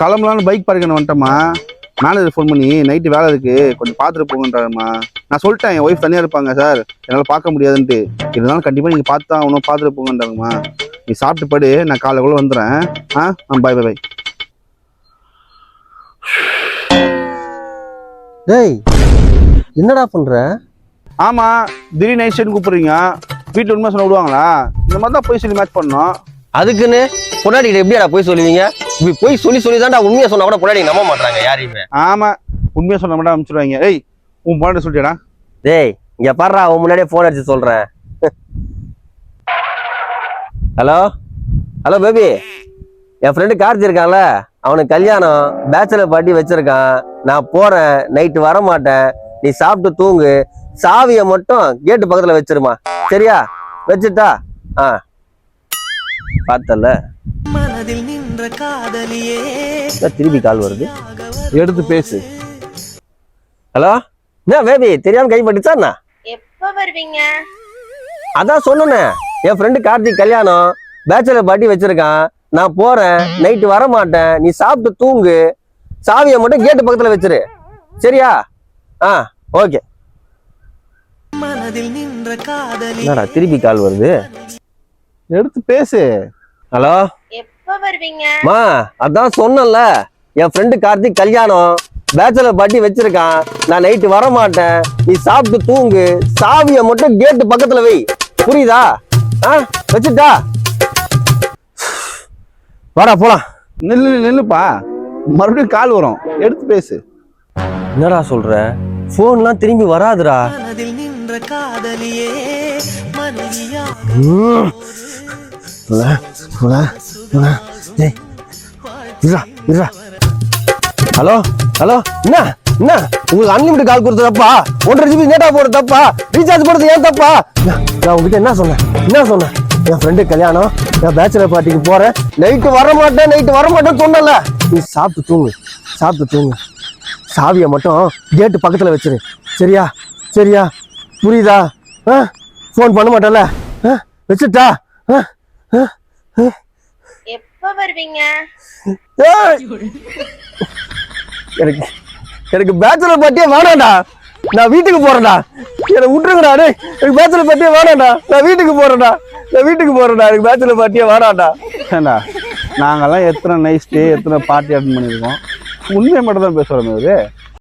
கிளம்பலான்னு bike பார்க்கணும் வந்துட்டேம்மா. Manager phone பண்ணி night வேலை இருக்கு கொஞ்சம் பார்த்துட்டு போங்கன்றாருமா. நான் சொல்லிட்டேன் என் ஒய்ஃப் தனியாக இருப்பாங்க சார், என்னால் பார்க்க முடியாதுன்ட்டு. இருந்தாலும் கண்டிப்பாக நீங்கள் பார்த்து தான் அவனும் பார்த்துட்டு போங்கன்றாங்கம்மா. நீ சாப்பிட்டு படு, நான் காலைல கூட வந்துடுறேன். பாய் பாய் பாய். டேய் என்னடா பண்ற? ஆமா, திடீர்னு நைட் ஸ்டேட் கூப்பிடுறீங்க. வீட்டில் உண்மை சொன்ன விடுவாங்களா? இந்த மாதிரி தான் போய் சொல்லி மேட்ச் பண்ணோம். அதுக்குன்னு பொண்டாட்டிகிட்ட எப்படியாடா போய் சொல்லுவீங்க? இப்படி போய் சொல்லி தான்டா உண்மையை சொன்னா கூட பொண்டாட்டி நம்ப மாட்டாங்க யாரையுமே. ஆமா, உண்மையா சொன்ன மட்டும் அனுப்பிச்சிடுவாங்க. ஏய், உன் பொண்டாட்டி சொல்லிட்டா? டேய் இங்க பாடுறா, உன் முன்னாடியே போன் அடிச்சு சொல்றேன். ஹலோ ஹலோ பேபி, என் ஃப்ரெண்டு கார்த்தி இருக்கான்ல, அவனுக்கு கல்யாணம், பேச்சுலர் பார்ட்டி வச்சிருக்கான். நான் போறேன், நைட்டு வர மாட்டேன். நீ சாப்பிட்டு தூங்கு, சாவியை மட்டும் கேட்டு பக்கத்துல வச்சிருமா, சரியா? வச்சுட்டா? பார்த்தல மனதில் நின்ற காதலியே. திருப்பி கால் வருது, எடுத்து பேசு. ஹலோ, என்ன பேபி தெரியாம கைப்பட்டுச்சா? எப்ப வருவீங்க? அதான் சொன்னேன், என் ஃப்ரெண்டு கார்த்திக் கல்யாணம், பேச்சுலர் பார்ட்டி வச்சிருக்கான். நான் போறேன், நைட்டு வர மாட்டேன். நீ சாப்பிட்டு தூங்கு, சாவியை மட்டும் கேட்டு பக்கத்துல வச்சிரு, சரியா? ஓகே. மனதில் நின்ற காதலி. என்னடா திருப்பி கால் வருது, எடுத்து பேசு. ஹலோ, எப்ப வருவீங்க? மா அதான் சொன்னல, என் ஃப்ரெண்டு கார்த்திக் கல்யாணம், பேச்சுலர் பார்ட்டி வச்சிருக்கான். நான் நைட்டு வர மாட்டேன். நீ சாப்பிட்டு தூங்கு, சாவியை மட்டும் கேட்டு பக்கத்துல வை, புரியுதா? வச்சுட்டா? வாடா போலாம். நில்லுப்பா, மறுபடியும் கால் வரும், எடுத்து பேசு. என்னடா சொல்ற? போன்லாம் திரும்பி வராதுடா. ஹலோ ஹலோ, என்ன என்ன உங்களுக்கு அன்லிமிட்டட் கால் கொடுத்த தப்பா? 1.5 GB டேட்டா போட தப்பா? ரீசார்ஜ் போடுறது ஏன் தப்பா? நான் உங்ககிட்ட என்ன சொன்னேன்? என் ஃப்ரெண்டு கல்யாணம், நான் பேச்சுலர் பார்ட்டிக்கு போறேன், நைட்டு வர மாட்டேன் சொன்னல. நீ சாப்பிட்டு தூங்கு, சாவியை மட்டும் கேட்டு பக்கத்துல வச்சிரு, சரியா? புரியுதா? போன் பண்ண மாட்டேன்ல, வச்சுட்டா? எப்ப வருவீங்க? எனக்கு பேச்சுலர் பார்ட்டியே வேணாம்டா, நான் வீட்டுக்கு போறேன்டா. என்னை விட்டுருங்கடா. எனக்கு பேச்சுலர் பார்ட்டியே வேணாம்டா, நான் வீட்டுக்கு போறேன்டா. எனக்கு பேச்சுலர் பார்ட்டியே வேணாம்டா. ஏண்டா, நாங்கெல்லாம் எத்தனை நைட் ஸ்டே, எத்தனை பார்ட்டி அட்டன் பண்ணியிருக்கோம். உண்மையை மட்டும் தான் பேசுகிறோம்.